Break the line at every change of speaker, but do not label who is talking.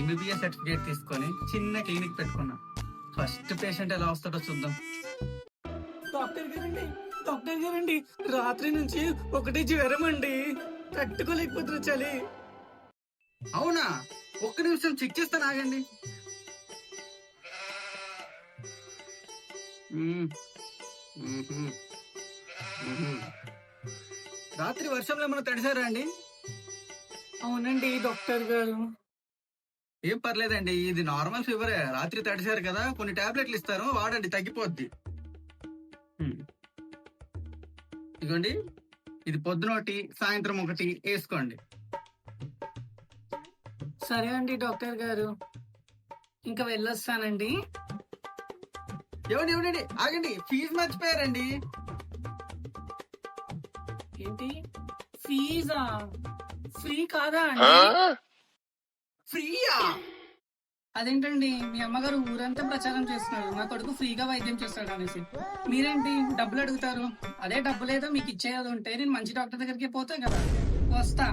MBBS certificate తీసుకొని చిన్న clinic పెట్టుకున్నా. ఫస్ట్ పేషెంట్ ఎలా వస్తాడో చూద్దాం.
డాక్టర్ గారండి రాత్రి నుంచి ఒకటి జ్వరం అండి, తట్టుకోలేకపోతున్నా చలి.
అవునా, ఒక్క నిమిషం చెక్ చేస్తాను, ఆగండి. రాత్రి వర్షంలో ఏమైనా తడిసారా అండి?
అవునండి డాక్టర్ గారు.
ఏం పర్లేదండి, ఇది నార్మల్ ఫీవరే. రాత్రి తడిసారు కదా, కొన్ని టాబ్లెట్లు ఇస్తారు, వాడండి, తగ్గిపోద్ది. ఇదిగోండి, ఇది పొద్దున ఒకటి సాయంత్రం ఒకటి వేసుకోండి.
సరే అండి డాక్టర్ గారు, ఇంకా వెళ్ళొస్తానండి.
ఏమండి ఆగండి, ఫీజు మర్చిపోయారండి.
ఏంటి ఫీజా? ఫ్రీ కాదా అండి?
ఫ్రీయా?
అదేంటండి, మీ అమ్మగారు ఊరంతా ప్రచారం చేస్తున్నారు నా కొడుకు ఫ్రీగా వైద్యం చేస్తాడు అనేసి. మీరేంటి డబ్బులు అడుగుతారు? అదే డబ్బు లేదో మీకు ఇచ్చేది ఉంటే నేను మంచి డాక్టర్ దగ్గరికి పోతా కదా. వస్తా.